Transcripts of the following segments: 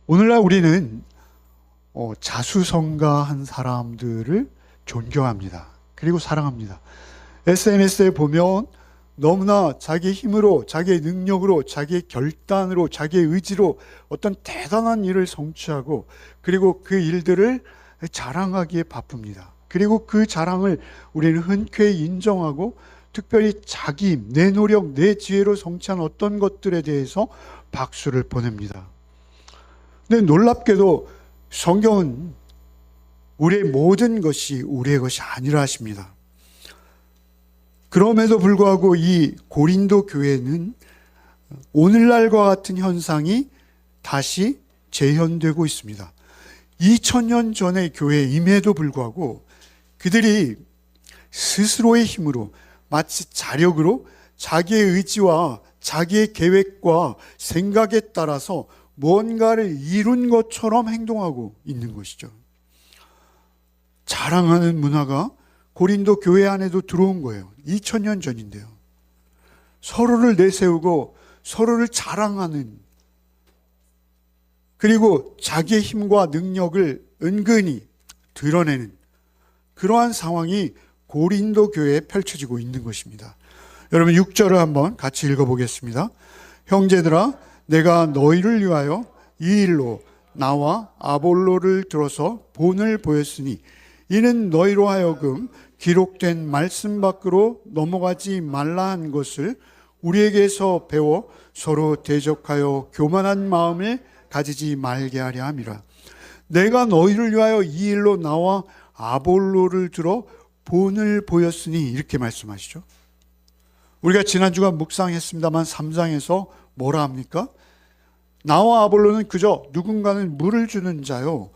오늘날 우리는 자수성가한 사람들을 존경합니다. 그리고 사랑합니다. SNS에 보면 너무나 자기 힘으로, 자기의 능력으로, 자기의 결단으로, 자기의 의지로 어떤 대단한 일을 성취하고 그리고 그 일들을 자랑하기에 바쁩니다. 그리고 그 자랑을 우리는 흔쾌히 인정하고 특별히 자기 힘, 내 노력, 내 지혜로 성취한 어떤 것들에 대해서 박수를 보냅니다. 근데 놀랍게도 성경은 우리의 모든 것이 우리의 것이 아니라 하십니다. 그럼에도 불구하고 이 고린도 교회는 오늘날과 같은 현상이 다시 재현되고 있습니다. 2000년 전의 교회임에도 불구하고 그들이 스스로의 힘으로 마치 자력으로 자기의 의지와 자기의 계획과 생각에 따라서 뭔가를 이룬 것처럼 행동하고 있는 것이죠. 자랑하는 문화가 고린도 교회 안에도 들어온 거예요. 2000년 전인데요. 서로를 내세우고 서로를 자랑하는, 그리고 자기의 힘과 능력을 은근히 드러내는 그러한 상황이 고린도 교회에 펼쳐지고 있는 것입니다. 여러분 6절을 한번 같이 읽어보겠습니다. 형제들아, 내가 너희를 위하여 이 일로 나와 아볼로를 들어서 본을 보였으니 이는 너희로 하여금 기록된 말씀 밖으로 넘어가지 말라 한 것을 우리에게서 배워 서로 대적하여 교만한 마음을 가지지 말게 하려 함이라. 내가 너희를 위하여 이 일로 나와 아볼로를 들어 본을 보였으니, 이렇게 말씀하시죠. 우리가 지난주간 묵상했습니다만 3장에서 뭐라 합니까? 나와 아볼로는 그저 누군가는 물을 주는 자요,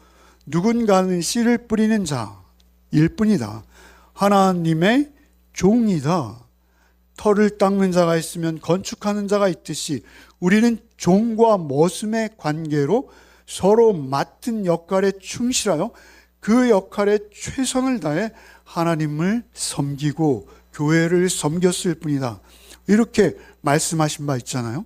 누군가는 씨를 뿌리는 자일 뿐이다. 하나님의 종이다. 털을 닦는 자가 있으면 건축하는 자가 있듯이 우리는 종과 머슴의 관계로 서로 맡은 역할에 충실하여 그 역할에 최선을 다해 하나님을 섬기고 교회를 섬겼을 뿐이다. 이렇게 말씀하신 바 있잖아요.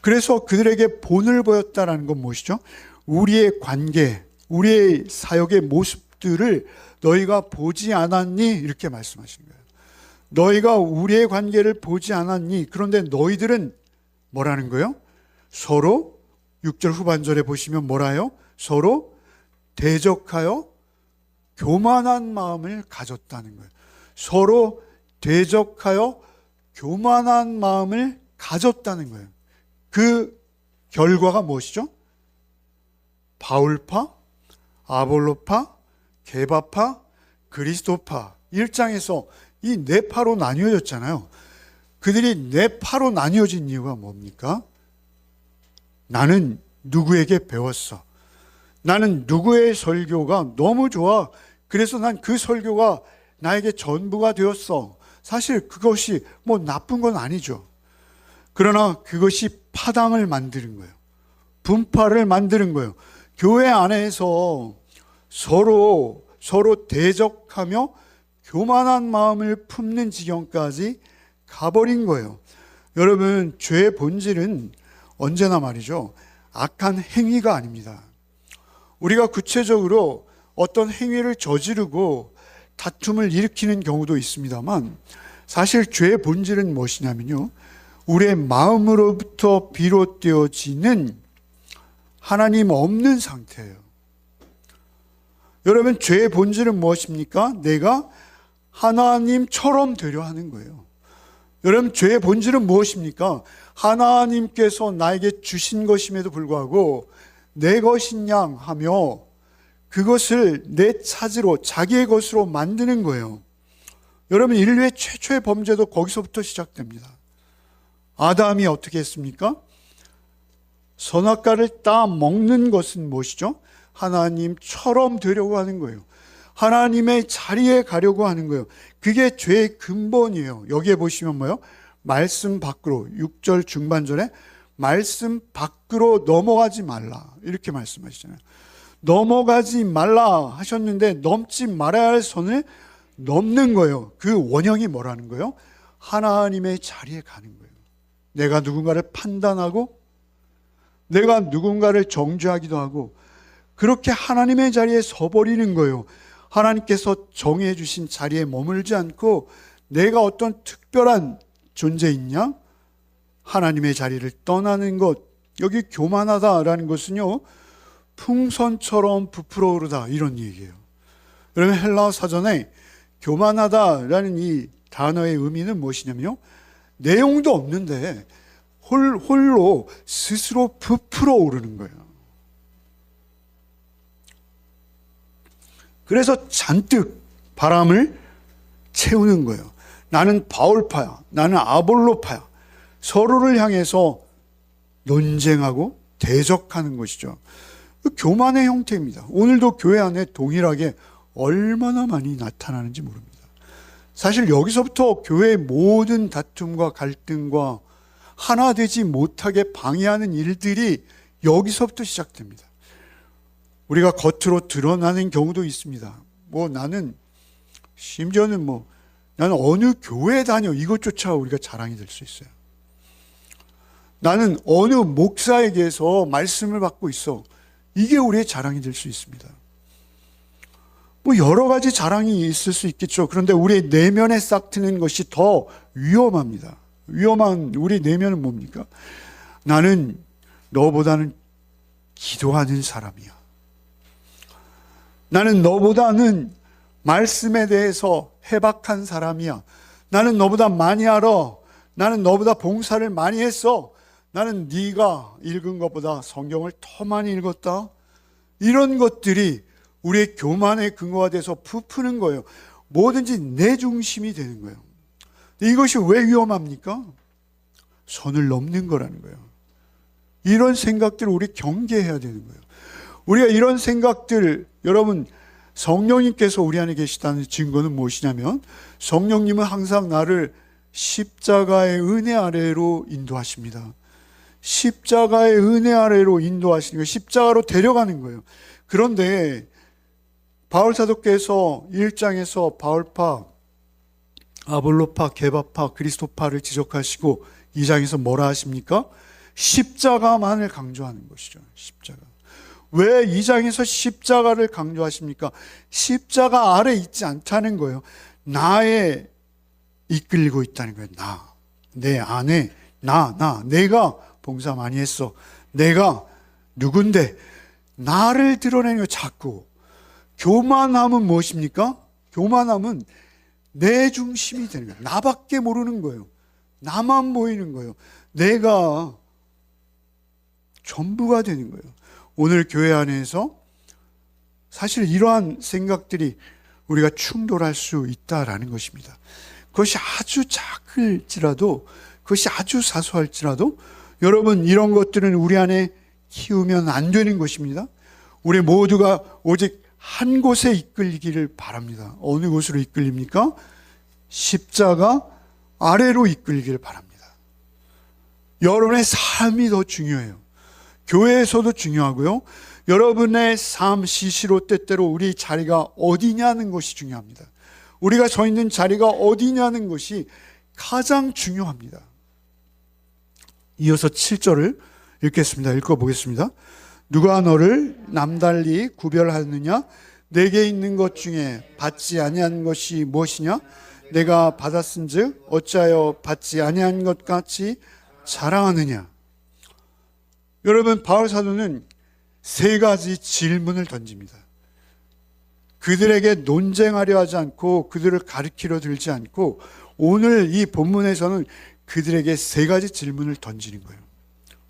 그래서 그들에게 본을 보였다라는 건 무엇이죠? 우리의 관계, 우리의 사역의 모습들을 너희가 보지 않았니? 이렇게 말씀하신 거예요. 너희가 우리의 관계를 보지 않았니? 그런데 너희들은 뭐라는 거예요? 서로 6절 후반절에 보시면 뭐라요? 서로 대적하여 교만한 마음을 가졌다는 거예요. 서로 대적하여 교만한 마음을 가졌다는 거예요. 그 결과가 무엇이죠? 바울파, 아볼로파, 게바파, 그리스도파 1장에서 이 네 파로 나뉘어졌잖아요. 그들이 네 파로 나뉘어진 이유가 뭡니까? 나는 누구에게 배웠어. 나는 누구의 설교가 너무 좋아. 그래서 난 그 설교가 나에게 전부가 되었어. 사실 그것이 뭐 나쁜 건 아니죠. 그러나 그것이 파당을 만드는 거예요. 분파를 만드는 거예요. 교회 안에서 서로 대적하며 교만한 마음을 품는 지경까지 가버린 거예요. 여러분, 죄의 본질은 언제나 말이죠, 악한 행위가 아닙니다. 우리가 구체적으로 어떤 행위를 저지르고 다툼을 일으키는 경우도 있습니다만 사실 죄의 본질은 무엇이냐면요, 우리의 마음으로부터 비롯되어지는 하나님 없는 상태예요. 여러분, 죄의 본질은 무엇입니까? 내가 하나님처럼 되려 하는 거예요. 여러분, 죄의 본질은 무엇입니까? 하나님께서 나에게 주신 것임에도 불구하고 내 것인 양 하며 그것을 내 차지로, 자기의 것으로 만드는 거예요. 여러분, 인류의 최초의 범죄도 거기서부터 시작됩니다. 아담이 어떻게 했습니까? 선악과를 따 먹는 것은 무엇이죠? 하나님처럼 되려고 하는 거예요. 하나님의 자리에 가려고 하는 거예요. 그게 죄의 근본이에요. 여기에 보시면 뭐예요? 말씀 밖으로, 6절 중반절에 말씀 밖으로 넘어가지 말라, 이렇게 말씀하시잖아요. 넘어가지 말라 하셨는데 넘지 말아야 할 선을 넘는 거예요. 그 원형이 뭐라는 거예요? 하나님의 자리에 가는 거예요. 내가 누군가를 판단하고 내가 누군가를 정죄하기도 하고 그렇게 하나님의 자리에 서버리는 거예요. 하나님께서 정해 주신 자리에 머물지 않고 내가 어떤 특별한 존재있냐? 하나님의 자리를 떠나는 것. 여기 교만하다라는 것은요, 풍선처럼 부풀어 오르다 이런 얘기예요. 여러분, 헬라어 사전에 교만하다라는 이 단어의 의미는 무엇이냐면요, 내용도 없는데 홀로 스스로 부풀어 오르는 거예요. 그래서 잔뜩 바람을 채우는 거예요. 나는 바울파야, 나는 아볼로파야. 서로를 향해서 논쟁하고 대적하는 것이죠. 교만의 형태입니다. 오늘도 교회 안에 동일하게 얼마나 많이 나타나는지 모릅니다. 사실 여기서부터 교회의 모든 다툼과 갈등과 하나 되지 못하게 방해하는 일들이 여기서부터 시작됩니다. 우리가 겉으로 드러나는 경우도 있습니다. 나는 심지어는 나는 어느 교회에 다녀 이것조차 우리가 자랑이 될 수 있어요. 나는 어느 목사에게서 말씀을 받고 있어. 이게 우리의 자랑이 될 수 있습니다. 여러 가지 자랑이 있을 수 있겠죠. 그런데 우리의 내면에 싹트는 것이 더 위험합니다. 위험한 우리 내면은 뭡니까? 나는 너보다는 기도하는 사람이야. 나는 너보다는 말씀에 대해서 해박한 사람이야. 나는 너보다 많이 알아. 나는 너보다 봉사를 많이 했어. 나는 네가 읽은 것보다 성경을 더 많이 읽었다. 이런 것들이 우리의 교만의 근거가 돼서 부푸는 거예요. 뭐든지 내 중심이 되는 거예요. 이것이 왜 위험합니까? 선을 넘는 거라는 거예요. 이런 생각들을 우리 경계해야 되는 거예요. 우리가 이런 생각들, 여러분, 성령님께서 우리 안에 계시다는 증거는 무엇이냐면, 성령님은 항상 나를 십자가의 은혜 아래로 인도하십니다. 십자가의 은혜 아래로 인도하시는 거예요. 십자가로 데려가는 거예요. 그런데 바울 사도께서 1장에서 바울파, 아볼로파, 게바파, 그리스도파를 지적하시고 2장에서 뭐라 하십니까? 십자가만을 강조하는 것이죠. 십자가. 왜 2장에서 십자가를 강조하십니까? 십자가 아래 있지 않다는 거예요. 나에 이끌리고 있다는 거예요. 내 안에 내가 봉사 많이 했어. 내가 누군데? 나를 드러내는 거예요. 자꾸. 교만함은 무엇입니까? 교만함은 내 중심이 되는 거예요. 나밖에 모르는 거예요. 나만 보이는 거예요. 내가 전부가 되는 거예요. 오늘 교회 안에서 사실 이러한 생각들이 우리가 충돌할 수 있다라는 것입니다. 그것이 아주 작을지라도, 그것이 아주 사소할지라도 여러분, 이런 것들은 우리 안에 키우면 안 되는 것입니다. 우리 모두가 오직 한 곳에 이끌리기를 바랍니다. 어느 곳으로 이끌립니까? 십자가 아래로 이끌리기를 바랍니다. 여러분의 삶이 더 중요해요. 교회에서도 중요하고요. 여러분의 삶, 시시로 때때로 우리 자리가 어디냐는 것이 중요합니다. 우리가 서 있는 자리가 어디냐는 것이 가장 중요합니다. 이어서 7절을 읽겠습니다. 읽어보겠습니다. 누가 너를 남달리 구별하느냐? 내게 있는 것 중에 받지 아니한 것이 무엇이냐? 내가 받았은즉 어찌하여 받지 아니한 것 같이 자랑하느냐? 여러분, 바울 사도는 세 가지 질문을 던집니다. 그들에게 논쟁하려 하지 않고 그들을 가르치려 들지 않고 오늘 이 본문에서는 그들에게 세 가지 질문을 던지는 거예요.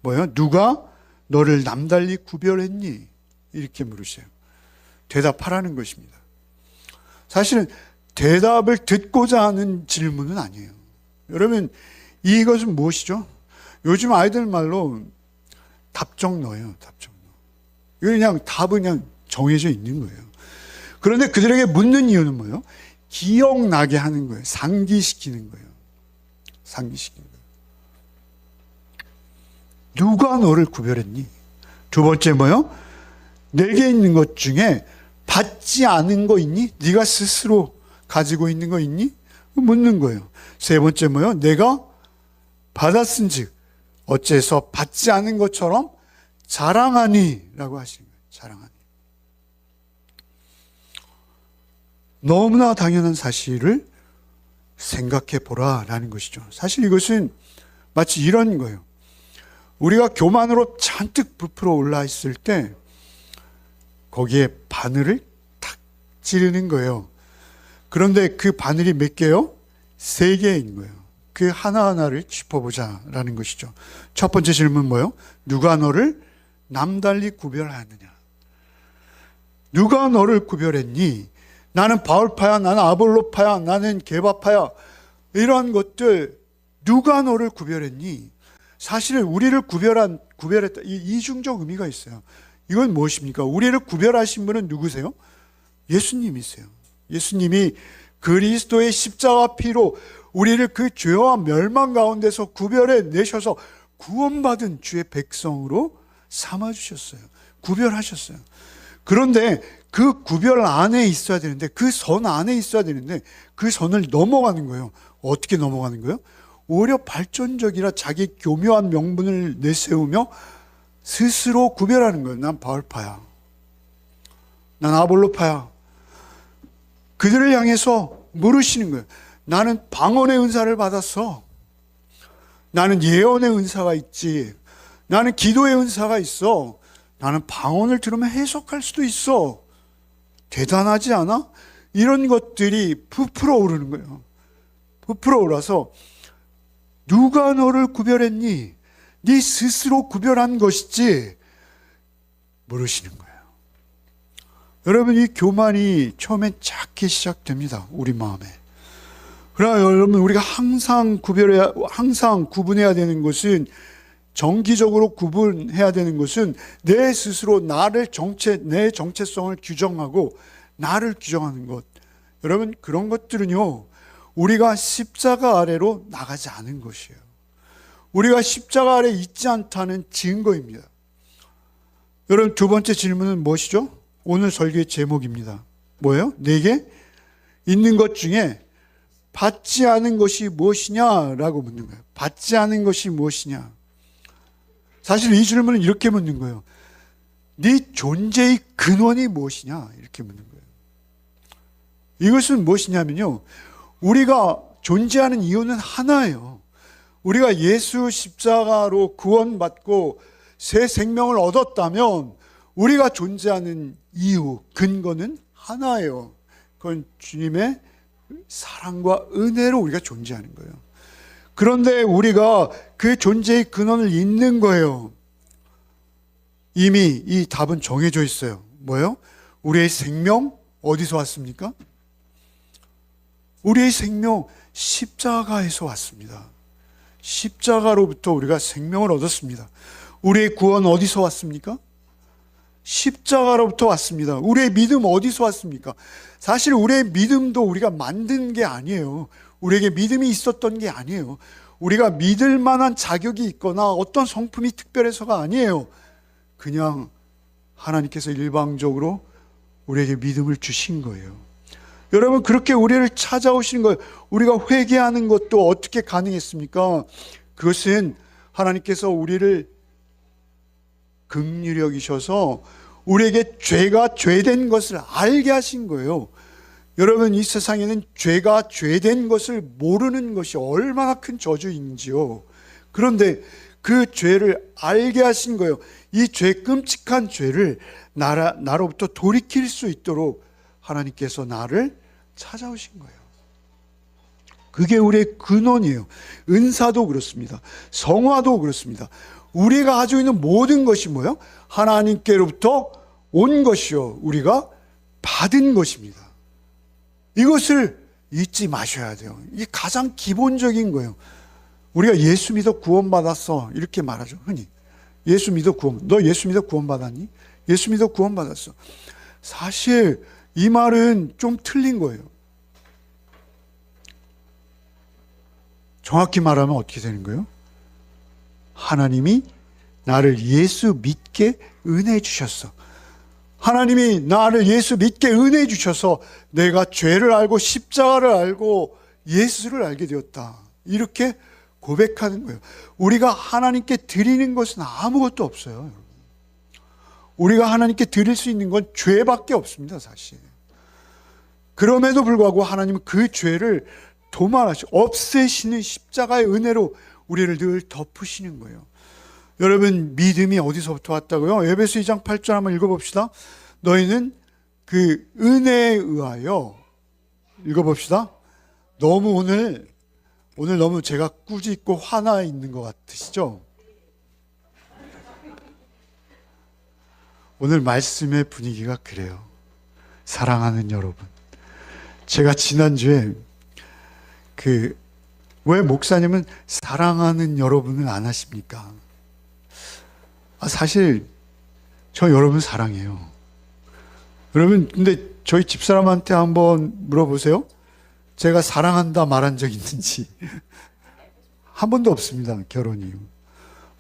뭐예요? 누가 너를 남달리 구별했니? 이렇게 물으세요. 대답하라는 것입니다. 사실은 대답을 듣고자 하는 질문은 아니에요. 여러분, 이것은 무엇이죠? 요즘 아이들 말로 답정너예요. 답정너. 이거 그냥 답은 그냥 정해져 있는 거예요. 그런데 그들에게 묻는 이유는 뭐예요? 기억나게 하는 거예요. 상기시키는 거예요. 상기시키는 거예요. 누가 너를 구별했니? 두 번째 뭐예요? 내게 있는 것 중에 받지 않은 거 있니? 네가 스스로 가지고 있는 거 있니? 묻는 거예요. 세 번째 뭐예요? 내가 받았은즉 어째서 받지 않은 것처럼 자랑하니 라고 하시는 거예요. 자랑하니. 너무나 당연한 사실을 생각해 보라라는 것이죠. 사실 이것은 마치 이런 거예요. 우리가 교만으로 잔뜩 부풀어 올라 있을 때 거기에 바늘을 탁 찌르는 거예요. 그런데 그 바늘이 몇 개요? 3개인 거예요. 그 하나하나를 짚어보자라는 것이죠. 첫 번째 질문 뭐예요? 누가 너를 남달리 구별하느냐? 누가 너를 구별했니? 나는 바울파야, 나는 아볼로파야, 나는 게바파야. 이런 것들 누가 너를 구별했니? 사실 우리를 구별했다. 이 이중적 의미가 있어요. 이건 무엇입니까? 우리를 구별하신 분은 누구세요? 예수님이세요. 예수님이 그리스도의 십자가 피로 우리를 그 죄와 멸망 가운데서 구별해 내셔서 구원받은 주의 백성으로 삼아주셨어요. 구별하셨어요. 그런데 그 구별 안에 있어야 되는데, 그 선 안에 있어야 되는데 그 선을 넘어가는 거예요. 어떻게 넘어가는 거예요? 오히려 발전적이라 자기 교묘한 명분을 내세우며 스스로 구별하는 거예요. 난 바울파야, 난 아볼로파야. 그들을 향해서 물으시는 거예요. 나는 방언의 은사를 받았어. 나는 예언의 은사가 있지. 나는 기도의 은사가 있어. 나는 방언을 들으면 해석할 수도 있어. 대단하지 않아? 이런 것들이 부풀어 오르는 거예요. 부풀어 오라서 누가 너를 구별했니? 네 스스로 구별한 것이지 물으시는 거예요. 여러분, 이 교만이 처음엔 작게 시작됩니다. 우리 마음에. 그러나 여러분, 우리가 항상 구분해야 되는 것은, 정기적으로 구분해야 되는 것은 내 스스로 내 정체성을 규정하고 나를 규정하는 것. 여러분, 그런 것들은요, 우리가 십자가 아래로 나가지 않은 것이에요. 우리가 십자가 아래 있지 않다는 증거입니다. 여러분, 두 번째 질문은 무엇이죠? 오늘 설교의 제목입니다. 뭐예요? 내게 있는 것 중에 받지 않은 것이 무엇이냐라고 묻는 거예요. 받지 않은 것이 무엇이냐? 사실 이 질문은 이렇게 묻는 거예요. 네 존재의 근원이 무엇이냐? 이렇게 묻는 거예요. 이것은 무엇이냐면요, 우리가 존재하는 이유는 하나예요. 우리가 예수 십자가로 구원받고 새 생명을 얻었다면 우리가 존재하는 이유, 근거는 하나예요. 그건 주님의 사랑과 은혜로 우리가 존재하는 거예요. 그런데 우리가 그 존재의 근원을 잊는 거예요. 이미 이 답은 정해져 있어요. 뭐예요? 우리의 생명 어디서 왔습니까? 우리의 생명 십자가에서 왔습니다. 십자가로부터 우리가 생명을 얻었습니다. 우리의 구원 어디서 왔습니까? 십자가로부터 왔습니다. 우리의 믿음 어디서 왔습니까? 사실 우리의 믿음도 우리가 만든 게 아니에요. 우리에게 믿음이 있었던 게 아니에요. 우리가 믿을 만한 자격이 있거나 어떤 성품이 특별해서가 아니에요. 그냥 하나님께서 일방적으로 우리에게 믿음을 주신 거예요. 여러분, 그렇게 우리를 찾아오신 거예요. 우리가 회개하는 것도 어떻게 가능했습니까? 그것은 하나님께서 우리를 긍휼히 여기셔서 우리에게 죄가 죄된 것을 알게 하신 거예요. 여러분, 이 세상에는 죄가 죄된 것을 모르는 것이 얼마나 큰 저주인지요. 그런데 그 죄를 알게 하신 거예요. 이 죄, 끔찍한 죄를 나로부터 돌이킬 수 있도록 하나님께서 나를 찾아오신 거예요. 그게 우리의 근원이에요. 은사도 그렇습니다. 성화도 그렇습니다. 우리가 가지고 있는 모든 것이 뭐예요? 하나님께로부터 온 것이요, 우리가 받은 것입니다. 이것을 잊지 마셔야 돼요. 이게 가장 기본적인 거예요. 우리가 예수 믿어 구원받았어, 이렇게 말하죠, 흔히. 예수 믿어 너 예수 믿어 구원받았니? 예수 믿어 구원받았어. 사실 이 말은 좀 틀린 거예요. 정확히 말하면 어떻게 되는 거예요? 하나님이 나를 예수 믿게 은혜 주셨어. 하나님이 나를 예수 믿게 은혜 주셔서 내가 죄를 알고 십자가를 알고 예수를 알게 되었다. 이렇게 고백하는 거예요. 우리가 하나님께 드리는 것은 아무것도 없어요. 우리가 하나님께 드릴 수 있는 건 죄밖에 없습니다, 사실. 그럼에도 불구하고 하나님은 그 죄를 도말하시고 없애시는 십자가의 은혜로 우리를 늘 덮으시는 거예요. 여러분, 믿음이 어디서부터 왔다고요? 에베소 2장 8절 한번 읽어봅시다. 너희는 그 은혜에 의하여, 읽어봅시다. 오늘 너무 제가 꾸짖고 화나 있는 것 같으시죠? 오늘 말씀의 분위기가 그래요. 사랑하는 여러분, 제가 지난주에 왜 목사님은 사랑하는 여러분을 안 하십니까? 사실 저 여러분 사랑해요. 여러분, 근데 저희 집사람한테 한번 물어보세요. 제가 사랑한다 말한 적 있는지. 한 번도 없습니다, 결혼 이후.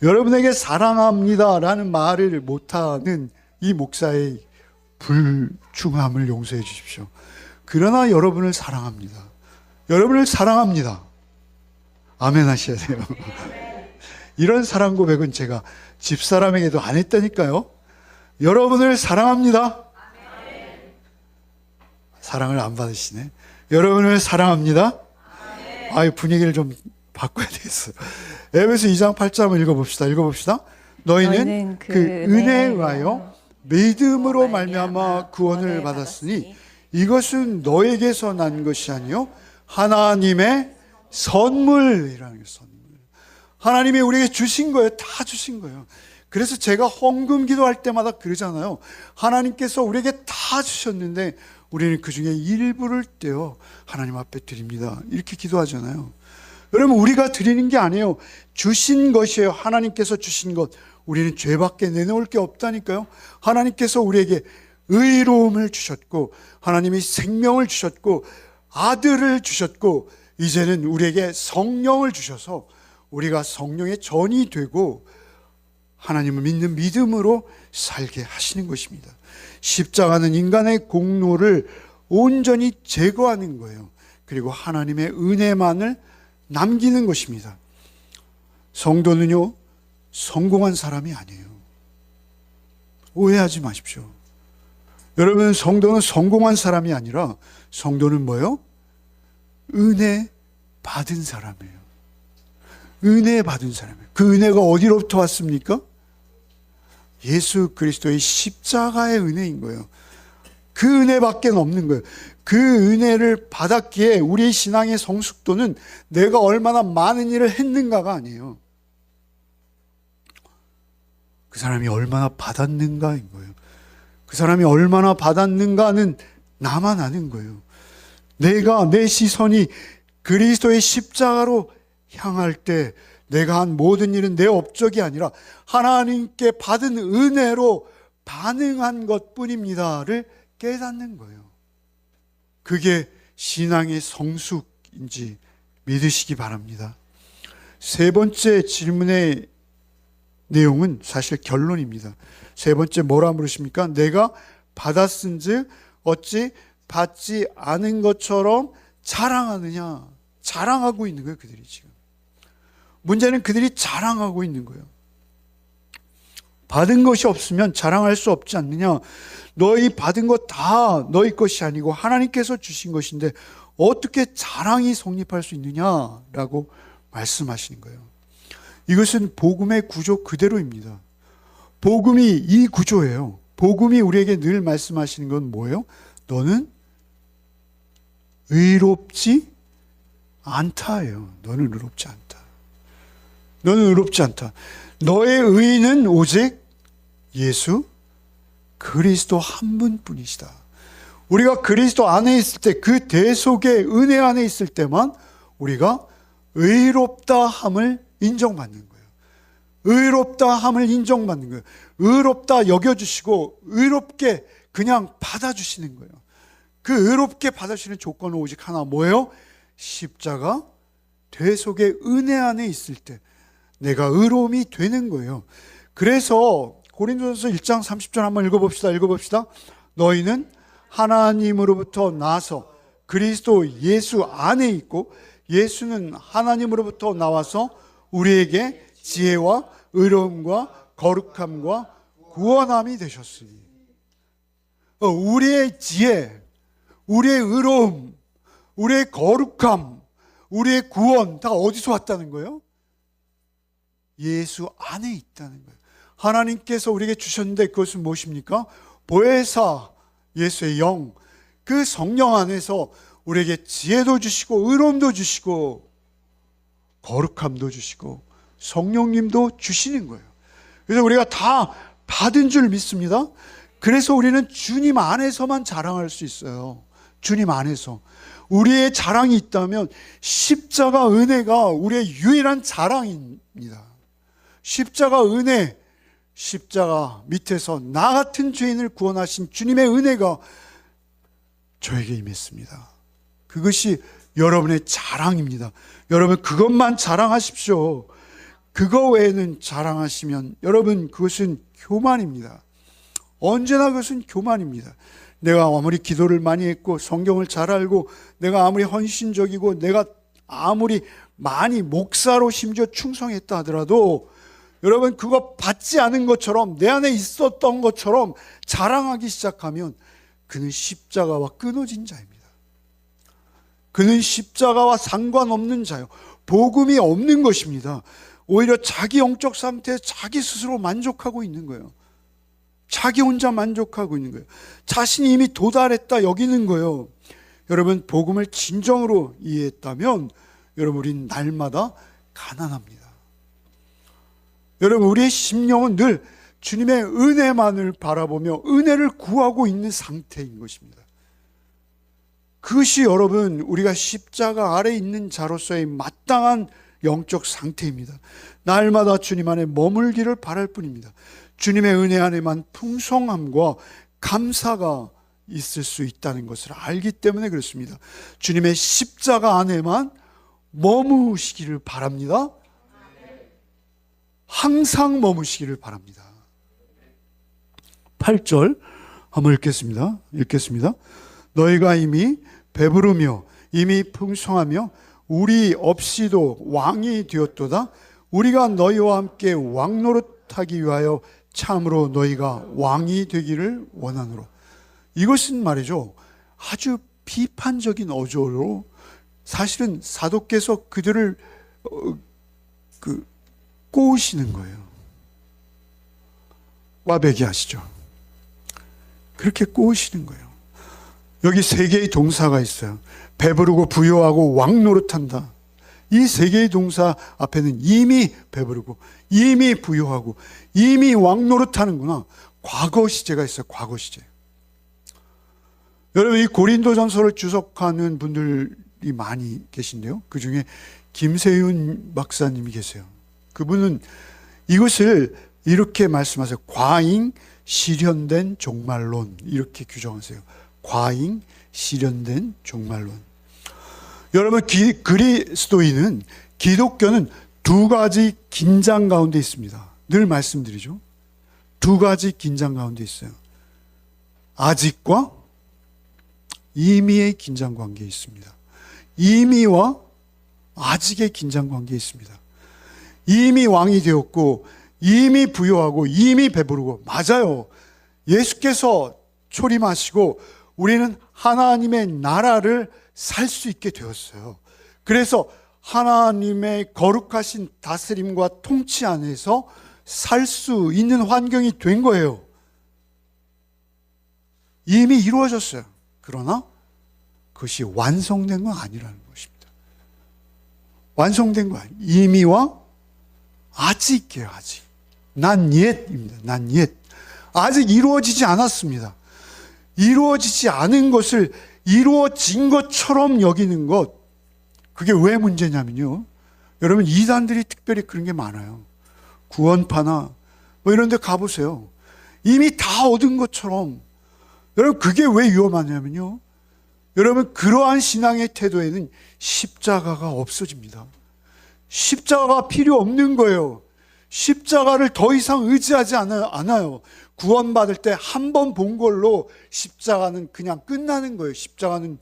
여러분에게 사랑합니다 라는 말을 못하는 이 목사의 불중함을 용서해 주십시오. 그러나 여러분을 사랑합니다. 여러분을 사랑합니다. 아멘 하셔야 돼요. 이런 사랑 고백은 제가 집사람에게도 안 했다니까요. 여러분을 사랑합니다. 사랑을 안 받으시네. 여러분을 사랑합니다. 분위기를 좀 바꿔야 되겠어요. 에베소 2장 8절 한번 읽어봅시다. 너희는 그 은혜에 의하여 믿음으로 말미암아 구원을 받았으니 이것은 너에게서 난 것이 아니요 하나님의 선물이라는 게 선물. 하나님이 우리에게 주신 거예요. 다 주신 거예요. 그래서 제가 헌금 기도할 때마다 그러잖아요. 하나님께서 우리에게 다 주셨는데 우리는 그 중에 일부를 떼어 하나님 앞에 드립니다. 이렇게 기도하잖아요. 여러분, 우리가 드리는 게 아니에요. 주신 것이에요. 하나님께서 주신 것. 우리는 죄밖에 내놓을 게 없다니까요. 하나님께서 우리에게 의로움을 주셨고, 하나님이 생명을 주셨고, 아들을 주셨고, 이제는 우리에게 성령을 주셔서 우리가 성령의 전이 되고 하나님을 믿는 믿음으로 살게 하시는 것입니다. 십자가는 인간의 공로를 온전히 제거하는 거예요. 그리고 하나님의 은혜만을 남기는 것입니다. 성도는요, 성공한 사람이 아니에요. 오해하지 마십시오. 여러분, 성도는 성공한 사람이 아니라 성도는 뭐예요? 은혜 받은 사람이에요. 은혜 받은 사람이에요. 그 은혜가 어디로부터 왔습니까? 예수 그리스도의 십자가의 은혜인 거예요. 그 은혜밖에 없는 거예요. 그 은혜를 받았기에 우리의 신앙의 성숙도는 내가 얼마나 많은 일을 했는가가 아니에요. 그 사람이 얼마나 받았는가인 거예요. 그 사람이 얼마나 받았는가는 나만 아는 거예요. 내 시선이 그리스도의 십자가로 향할 때 내가 한 모든 일은 내 업적이 아니라 하나님께 받은 은혜로 반응한 것뿐입니다를 깨닫는 거예요. 그게 신앙의 성숙인지 믿으시기 바랍니다. 세 번째 질문의 내용은 사실 결론입니다. 세 번째 뭐라 물으십니까? 내가 받았은즉 어찌 받지 않은 것처럼 자랑하느냐? 자랑하고 있는 거예요, 그들이 지금. 문제는 그들이 자랑하고 있는 거예요. 받은 것이 없으면 자랑할 수 없지 않느냐? 너희 받은 것 다 너희 것이 아니고 하나님께서 주신 것인데 어떻게 자랑이 성립할 수 있느냐라고 말씀하시는 거예요. 이것은 복음의 구조 그대로입니다. 복음이 이 구조예요. 복음이 우리에게 늘 말씀하시는 건 뭐예요? 너는 의롭지 않다예요. 너는 의롭지 않다. 너는 의롭지 않다. 너의 의는 오직 예수 그리스도 한 분뿐이시다. 우리가 그리스도 안에 있을 때, 그 대속의 은혜 안에 있을 때만 우리가 의롭다 함을 인정받는 거예요. 의롭다 함을 인정받는 거예요. 의롭다 여겨주시고 의롭게 그냥 받아주시는 거예요. 그 의롭게 받아주시는 조건은 오직 하나, 뭐예요? 십자가 대속의 은혜 안에 있을 때 내가 의로움이 되는 거예요. 그래서 고린도전서 1장 30절 한번 읽어봅시다. 너희는 하나님으로부터 나서 그리스도 예수 안에 있고 예수는 하나님으로부터 나와서 우리에게 지혜와 의로움과 거룩함과 구원함이 되셨으니. 우리의 지혜, 우리의 의로움, 우리의 거룩함, 우리의 구원 다 어디서 왔다는 거예요? 예수 안에 있다는 거예요. 하나님께서 우리에게 주셨는데 그것은 무엇입니까? 보혜사, 예수의 영, 그 성령 안에서 우리에게 지혜도 주시고 의로움도 주시고 거룩함도 주시고 성령님도 주시는 거예요. 그래서 우리가 다 받은 줄 믿습니다. 그래서 우리는 주님 안에서만 자랑할 수 있어요. 주님 안에서. 우리의 자랑이 있다면 십자가 은혜가 우리의 유일한 자랑입니다. 십자가 은혜, 십자가 밑에서 나 같은 죄인을 구원하신 주님의 은혜가 저에게 임했습니다. 그것이 여러분의 자랑입니다. 여러분 그것만 자랑하십시오. 그거 외에는 자랑하시면 여러분 그것은 교만입니다. 언제나 그것은 교만입니다. 내가 아무리 기도를 많이 했고 성경을 잘 알고 내가 아무리 헌신적이고 내가 아무리 많이 목사로 심지어 충성했다 하더라도 여러분 그거 받지 않은 것처럼 내 안에 있었던 것처럼 자랑하기 시작하면 그는 십자가와 끊어진 자입니다. 그는 십자가와 상관없는 자요. 복음이 없는 것입니다. 오히려 자기 영적 상태에 자기 스스로 만족하고 있는 거예요. 자기 혼자 만족하고 있는 거예요. 자신이 이미 도달했다 여기는 거예요. 여러분 복음을 진정으로 이해했다면 여러분 우린 날마다 가난합니다. 여러분 우리의 심령은 늘 주님의 은혜만을 바라보며 은혜를 구하고 있는 상태인 것입니다. 그것이 여러분 우리가 십자가 아래 있는 자로서의 마땅한 영적 상태입니다. 날마다 주님 안에 머물기를 바랄 뿐입니다. 주님의 은혜 안에만 풍성함과 감사가 있을 수 있다는 것을 알기 때문에 그렇습니다. 주님의 십자가 안에만 머무시기를 바랍니다. 항상 머무시기를 바랍니다. 8절 한번 읽겠습니다. 너희가 이미 배부르며 이미 풍성하며 우리 없이도 왕이 되었도다. 우리가 너희와 함께 왕노릇하기 위하여 참으로 너희가 왕이 되기를 원하노라. 이것은 말이죠, 아주 비판적인 어조로 사실은 사도께서 그들을 꼬우시는 거예요. 꽈배기 하시죠. 그렇게 꼬우시는 거예요. 여기 세 개의 동사가 있어요. 배부르고 부요하고 왕노릇한다. 이 세 개의 동사 앞에는 이미 배부르고 이미 부요하고 이미 왕노릇하는구나. 과거 시제가 있어요. 과거 시제. 여러분 이 고린도전서를 주석하는 분들이 많이 계신데요. 그중에 김세윤 박사님이 계세요. 그분은 이것을 이렇게 말씀하세요. 과잉 실현된 종말론, 이렇게 규정하세요. 과잉 실현된 종말론. 여러분 그리스도인은, 기독교는 두 가지 긴장 가운데 있습니다. 늘 말씀드리죠. 두 가지 긴장 가운데 있어요. 아직과 이미의 긴장 관계에 있습니다. 이미와 아직의 긴장 관계에 있습니다. 이미 왕이 되었고 이미 부요하고 이미 배부르고, 맞아요. 예수께서 초림하시고 우리는 하나님의 나라를 살 수 있게 되었어요. 그래서 하나님의 거룩하신 다스림과 통치 안에서 살 수 있는 환경이 된 거예요. 이미 이루어졌어요. 그러나 그것이 완성된 건 아니라는 것입니다. 완성된 거 아니에요. 이미와 아직이에요. 아직. 난 옛입니다. 난 옛. 아직 이루어지지 않았습니다. 이루어지지 않은 것을 이루어진 것처럼 여기는 것, 그게 왜 문제냐면요, 여러분 이단들이 특별히 그런 게 많아요. 구원파나 뭐 이런 데 가보세요. 이미 다 얻은 것처럼. 여러분 그게 왜 위험하냐면요, 여러분 그러한 신앙의 태도에는 십자가가 없어집니다. 십자가가 필요 없는 거예요. 십자가를 더 이상 의지하지 않아요. 구원받을 때 한 번 본 걸로 십자가는 그냥 끝나는 거예요. 십자가는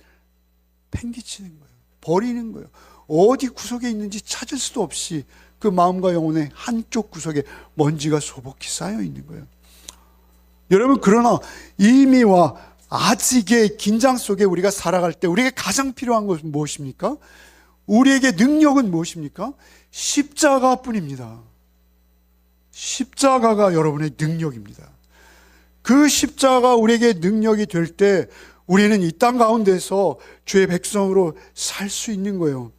팽개치는 거예요. 버리는 거예요. 어디 구석에 있는지 찾을 수도 없이 그 마음과 영혼의 한쪽 구석에 먼지가 소복히 쌓여 있는 거예요. 여러분, 그러나 이미와 아직의 긴장 속에 우리가 살아갈 때 우리에게 가장 필요한 것은 무엇입니까? 우리에게 능력은 무엇입니까? 십자가뿐입니다. 십자가가 여러분의 능력입니다. 그 십자가가 우리에게 능력이 될 때 우리는 이 땅 가운데서 주의 백성으로 살 수 있는 거예요.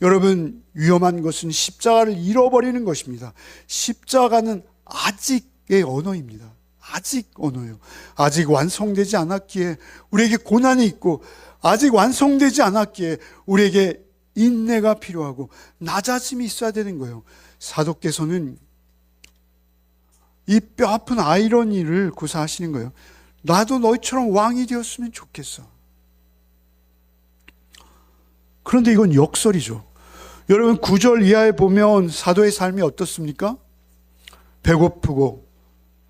여러분, 위험한 것은 십자가를 잃어버리는 것입니다. 십자가는 아직의 언어입니다. 아직 언어예요. 아직 완성되지 않았기에 우리에게 고난이 있고, 아직 완성되지 않았기에 우리에게 인내가 필요하고 낮아짐이 있어야 되는 거예요. 사도께서는 이 뼈아픈 아이러니를 구사하시는 거예요. 나도 너희처럼 왕이 되었으면 좋겠어. 그런데 이건 역설이죠. 여러분, 9절 이하에 보면 사도의 삶이 어떻습니까? 배고프고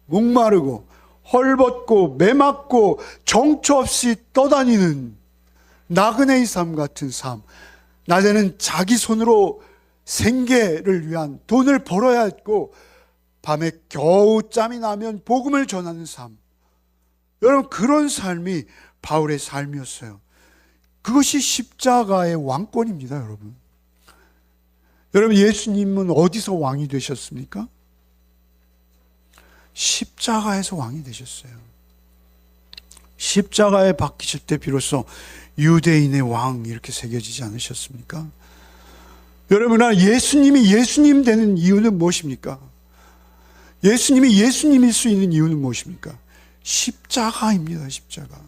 목마르고 헐벗고 매맞고 정처 없이 떠다니는 나그네의 삶 같은 삶. 낮에는 자기 손으로 생계를 위한 돈을 벌어야 했고, 밤에 겨우 짬이 나면 복음을 전하는 삶. 여러분, 그런 삶이 바울의 삶이었어요. 그것이 십자가의 왕권입니다, 여러분. 여러분, 예수님은 어디서 왕이 되셨습니까? 십자가에서 왕이 되셨어요. 십자가에 박히실 때 비로소 유대인의 왕 이렇게 새겨지지 않으셨습니까? 여러분, 예수님이 예수님 되는 이유는 무엇입니까? 예수님이 예수님일 수 있는 이유는 무엇입니까? 십자가입니다. 십자가.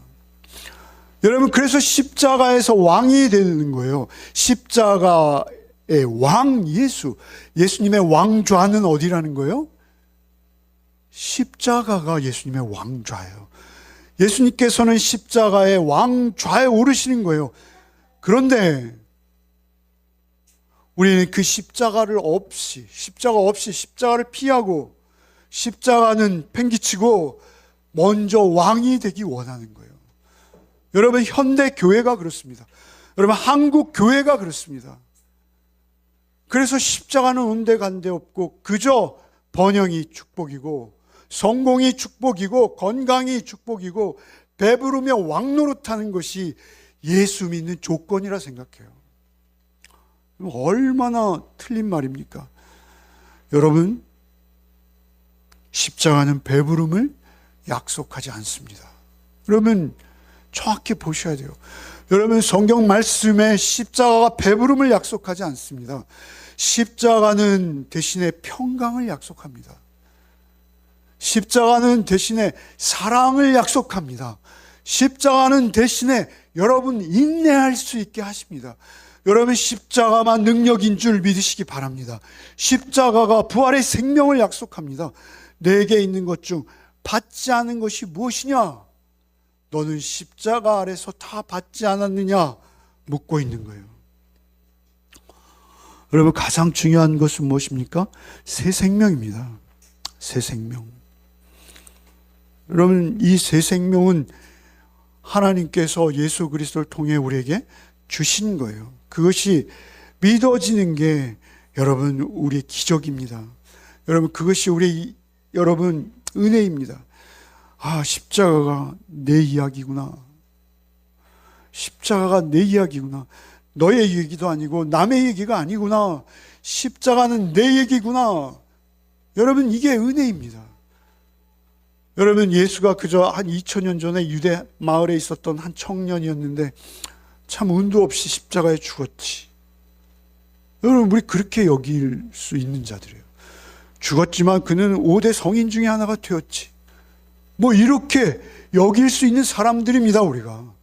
여러분, 그래서 십자가에서 왕이 되는 거예요. 십자가의 왕 예수, 예수님의 왕좌는 어디라는 거예요? 십자가가 예수님의 왕좌예요. 예수님께서는 십자가의 왕좌에 오르시는 거예요. 그런데 우리는 그 십자가를 없이, 십자가를 피하고 십자가는 팽기치고 먼저 왕이 되기 원하는 거예요. 여러분, 현대 교회가 그렇습니다. 여러분, 한국 교회가 그렇습니다. 그래서 십자가는 온데간데 없고 그저 번영이 축복이고 성공이 축복이고 건강이 축복이고 배부르며 왕노릇하는 것이 예수 믿는 조건이라 생각해요. 얼마나 틀린 말입니까? 여러분, 십자가는 배부름을 약속하지 않습니다. 여러분, 정확히 보셔야 돼요. 여러분, 성경 말씀에 십자가가 배부름을 약속하지 않습니다. 십자가는 대신에 평강을 약속합니다. 십자가는 대신에 사랑을 약속합니다. 십자가는 대신에 여러분 인내할 수 있게 하십니다. 여러분, 십자가만 능력인 줄 믿으시기 바랍니다. 십자가가 부활의 생명을 약속합니다. 내게 있는 것 중 받지 않은 것이 무엇이냐? 너는 십자가 아래서 다 받지 않았느냐? 묻고 있는 거예요. 여러분, 가장 중요한 것은 무엇입니까? 새 생명입니다. 새 생명. 여러분, 이 새 생명은 하나님께서 예수 그리스도를 통해 우리에게 주신 거예요. 그것이 믿어지는 게 여러분 우리의 기적입니다. 여러분, 그것이 여러분 은혜입니다. 아, 십자가가 내 이야기구나. 십자가가 내 이야기구나. 너의 얘기도 아니고 남의 얘기가 아니구나. 십자가는 내 얘기구나. 여러분, 이게 은혜입니다. 여러분, 예수가 그저 한 2000년 전에 유대 마을에 있었던 한 청년이었는데 참 운도 없이 십자가에 죽었지. 여러분, 우리 그렇게 여길 수 있는 자들이에요. 죽었지만 그는 5대 성인 중에 하나가 되었지. 뭐 이렇게 여길 수 있는 사람들입니다, 우리가.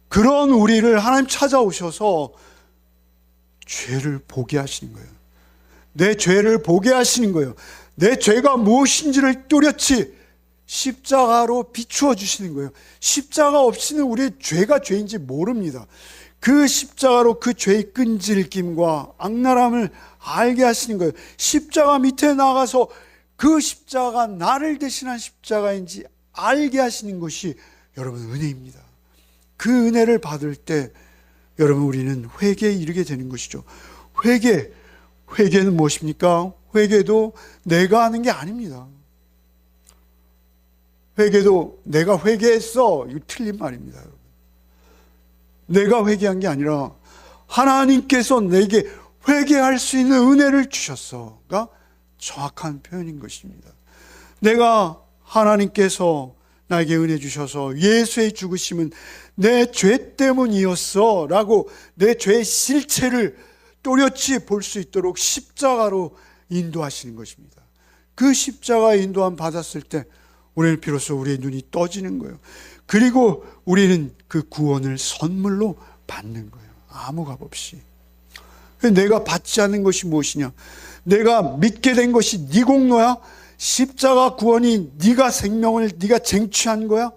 그런 우리를 하나님 찾아오셔서 죄를 보게 하시는 거예요. 내 죄를 보게 하시는 거예요. 내 죄가 무엇인지를 또렷이 십자가로 비추어 주시는 거예요. 십자가 없이는 우리의 죄가 죄인지 모릅니다. 그 십자가로 그 죄의 끈질김과 악랄함을 알게 하시는 거예요. 십자가 밑에 나가서 그 십자가가 나를 대신한 십자가인지 알게 하시는 것이 여러분 은혜입니다. 그 은혜를 받을 때 여러분 우리는 회개에 이르게 되는 것이죠. 회개는 무엇입니까? 회개도 내가 하는 게 아닙니다. 회개도 내가 회개했어, 이거 틀린 말입니다. 내가 회개한 게 아니라 하나님께서 내게 회개할 수 있는 은혜를 주셨어가 정확한 표현인 것입니다. 내가 하나님께서 나에게 은혜 주셔서 예수의 죽으심은 내 죄 때문이었어 라고 내 죄의 실체를 또렷이 볼 수 있도록 십자가로 인도하시는 것입니다. 그 십자가의 인도함 받았을 때 우리는 비로소 우리의 눈이 떠지는 거예요. 그리고 우리는 그 구원을 선물로 받는 거예요. 아무 값 없이. 내가 받지 않은 것이 무엇이냐? 내가 믿게 된 것이 네 공로야? 십자가 구원이 네가 생명을 네가 쟁취한 거야?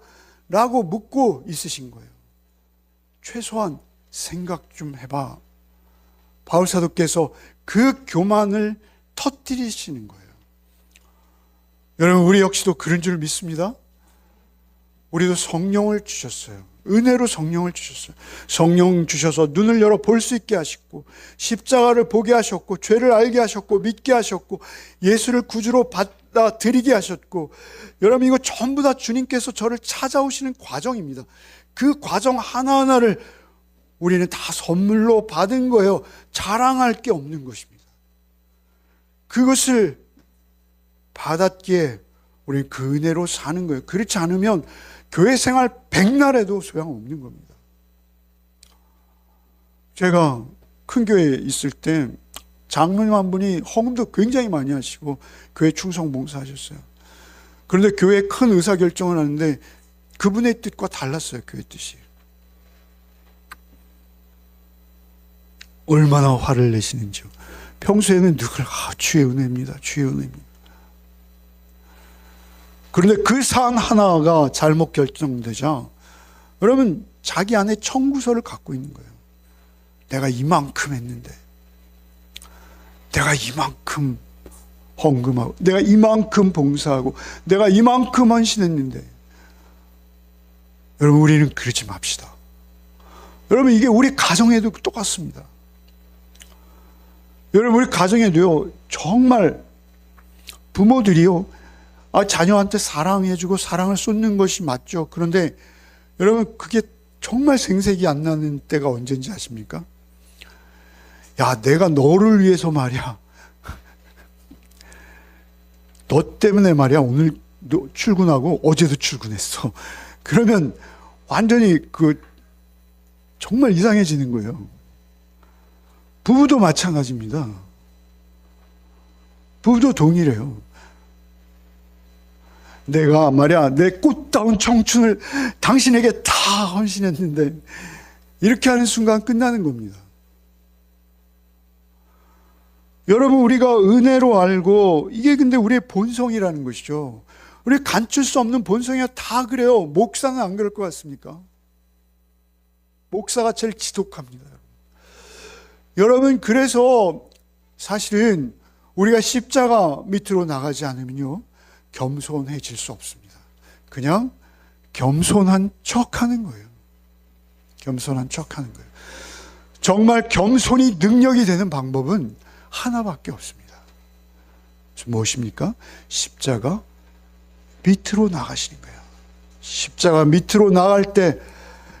라고 묻고 있으신 거예요. 최소한 생각 좀 해봐. 바울 사도께서 그 교만을 터뜨리시는 거예요. 여러분, 우리 역시도 그런 줄 믿습니다. 우리도 성령을 주셨어요. 은혜로 성령을 주셨어요. 성령 주셔서 눈을 열어 볼 수 있게 하셨고, 십자가를 보게 하셨고, 죄를 알게 하셨고, 믿게 하셨고, 예수를 구주로 받아들이게 하셨고, 여러분, 이거 전부 다 주님께서 저를 찾아오시는 과정입니다. 그 과정 하나하나를 우리는 다 선물로 받은 거예요. 자랑할 게 없는 것입니다. 그것을 받았기에 우리는 그 은혜로 사는 거예요. 그렇지 않으면 교회 생활 백날해도 소용없는 겁니다. 제가 큰 교회에 있을 때 장로님 한 분이 헌금도 굉장히 많이 하시고 교회 충성 봉사하셨어요. 그런데 교회에 큰 의사결정을 하는데 그분의 뜻과 달랐어요. 교회 뜻이. 얼마나 화를 내시는지요. 평소에는 늘 주의 은혜입니다. 주의 은혜입니다. 그런데 그 사안 하나가 잘못 결정되자 여러분 자기 안에 청구서를 갖고 있는 거예요. 내가 이만큼 했는데, 내가 이만큼 헌금하고, 내가 이만큼 봉사하고, 내가 이만큼 헌신했는데. 여러분, 우리는 그러지 맙시다. 여러분, 이게 우리 가정에도 똑같습니다. 여러분, 우리 가정에도요, 정말 부모들이요, 자녀한테 사랑해주고 사랑을 쏟는 것이 맞죠. 그런데 여러분, 그게 정말 생색이 안 나는 때가 언제인지 아십니까? 야, 내가 너를 위해서 말이야. 너 때문에 말이야. 오늘 출근하고 어제도 출근했어. 그러면 완전히 정말 이상해지는 거예요. 부부도 마찬가지입니다. 부부도 동일해요. 내가 말이야 내 꽃다운 청춘을 당신에게 다 헌신했는데, 이렇게 하는 순간 끝나는 겁니다. 여러분, 우리가 은혜로 알고, 이게 근데 우리의 본성이라는 것이죠. 우리 감출 수 없는 본성이야. 다 그래요. 목사는 안 그럴 것 같습니까? 목사가 제일 지독합니다. 여러분, 그래서 사실은 우리가 십자가 밑으로 나가지 않으면요, 겸손해질 수 없습니다. 그냥 겸손한 척하는 거예요. 겸손한 척하는 거예요. 정말 겸손이 능력이 되는 방법은 하나밖에 없습니다. 무엇입니까? 십자가 밑으로 나가시는 거예요. 십자가 밑으로 나갈 때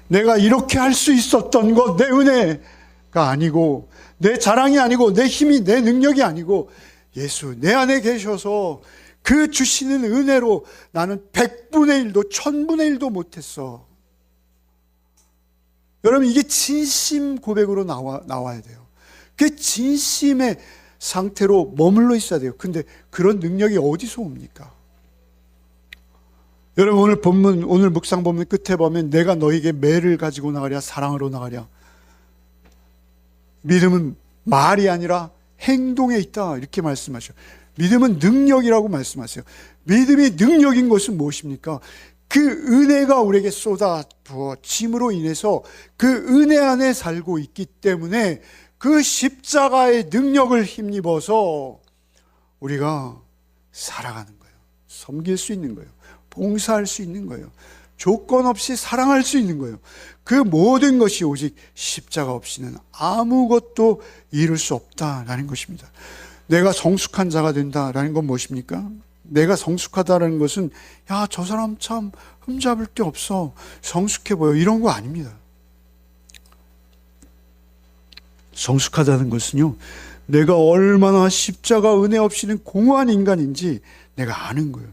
내가 이렇게 할 수 있었던 것, 내 은혜가 아니고, 내 자랑이 아니고, 내 힘이, 내 능력이 아니고, 예수 내 안에 계셔서 그 주시는 은혜로 나는 100분의 1도 1000분의 1도 못했어. 여러분, 이게 진심 고백으로 나와야 돼요. 그 진심의 상태로 머물러 있어야 돼요. 근데 그런 능력이 어디서 옵니까? 여러분, 오늘 묵상 본문 끝에 보면 내가 너에게 매를 가지고 나가랴, 사랑으로 나가랴. 믿음은 말이 아니라 행동에 있다, 이렇게 말씀하셔요. 믿음은 능력이라고 말씀하세요. 믿음이 능력인 것은 무엇입니까? 그 은혜가 우리에게 쏟아 부어짐으로 인해서 그 은혜 안에 살고 있기 때문에 그 십자가의 능력을 힘입어서 우리가 살아가는 거예요. 섬길 수 있는 거예요. 봉사할 수 있는 거예요. 조건 없이 사랑할 수 있는 거예요. 그 모든 것이 오직 십자가 없이는 아무것도 이룰 수 없다라는 것입니다. 내가 성숙한 자가 된다라는 건 무엇입니까? 내가 성숙하다는 것은 야, 저 사람 참 흠잡을 게 없어, 성숙해 보여, 이런 거 아닙니다. 성숙하다는 것은요, 내가 얼마나 십자가 은혜 없이는 공허한 인간인지 내가 아는 거예요.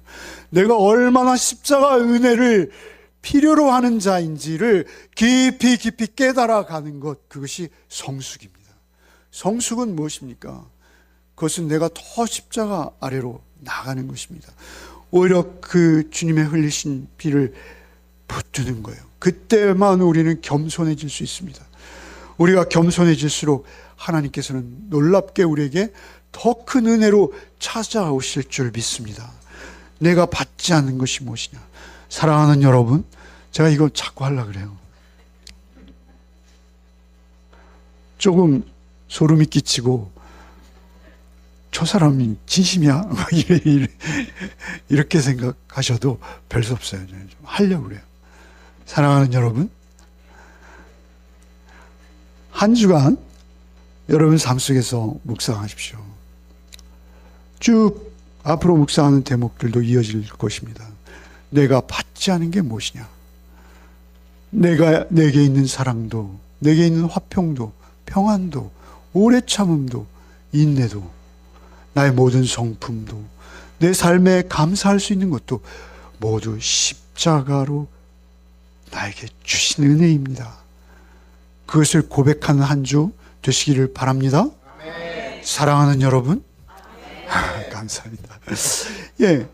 내가 얼마나 십자가 은혜를 필요로 하는 자인지를 깊이 깊이 깨달아가는 것, 그것이 성숙입니다. 성숙은 무엇입니까? 그것은 내가 더 십자가 아래로 나가는 것입니다. 오히려 그 주님의 흘리신 피를 붙드는 거예요. 그때만 우리는 겸손해질 수 있습니다. 우리가 겸손해질수록 하나님께서는 놀랍게 우리에게 더 큰 은혜로 찾아오실 줄 믿습니다. 내가 받지 않는 것이 무엇이냐? 사랑하는 여러분, 제가 이거 자꾸 하려고 그래요. 조금 소름이 끼치고 저 사람이 진심이야? 이렇게 생각하셔도 별 수 없어요. 좀 하려고 그래요. 사랑하는 여러분, 한 주간 여러분 삶 속에서 묵상하십시오. 쭉 앞으로 묵상하는 대목들도 이어질 것입니다. 내가 받지 않은 게 무엇이냐? 내게 있는 사랑도, 내게 있는 화평도, 평안도, 오래 참음도, 인내도, 나의 모든 성품도, 내 삶에 감사할 수 있는 것도 모두 십자가로 나에게 주신 은혜입니다. 그것을 고백하는 한 주 되시기를 바랍니다. 아멘. 사랑하는 여러분, 감사합니다. 예,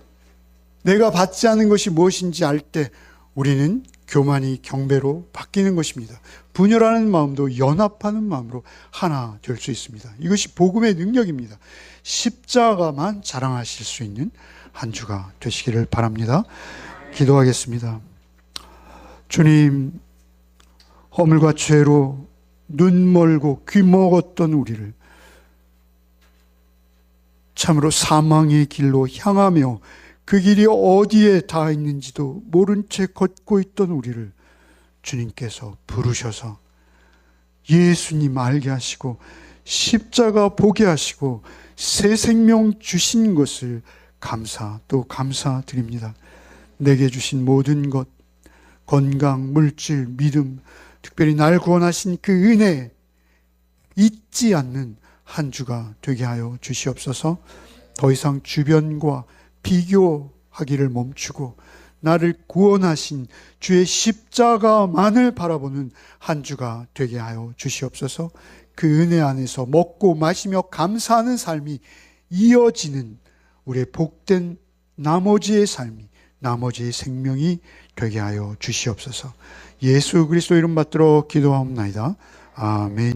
내가 받지 않은 것이 무엇인지 알 때 우리는 교만이 경배로 바뀌는 것입니다. 분열하는 마음도 연합하는 마음으로 하나 될 수 있습니다. 이것이 복음의 능력입니다. 십자가만 자랑하실 수 있는 한 주가 되시기를 바랍니다. 기도하겠습니다. 주님, 허물과 죄로 눈 멀고 귀 먹었던 우리를 참으로 사망의 길로 향하며 그 길이 어디에 닿아 있는지도 모른 채 걷고 있던 우리를 주님께서 부르셔서 예수님 알게 하시고 십자가 보게 하시고 새 생명 주신 것을 또 감사드립니다. 내게 주신 모든 것, 건강, 물질, 믿음, 특별히 날 구원하신 그 은혜 잊지 않는 한 주가 되게 하여 주시옵소서. 더 이상 주변과 비교하기를 멈추고 나를 구원하신 주의 십자가만을 바라보는 한 주가 되게 하여 주시옵소서. 그 은혜 안에서 먹고 마시며 감사하는 삶이 이어지는 우리의 복된 나머지의 삶이, 나머지의 생명이 되게 하여 주시옵소서. 예수 그리스도 이름 받들어 기도하옵나이다. 아멘.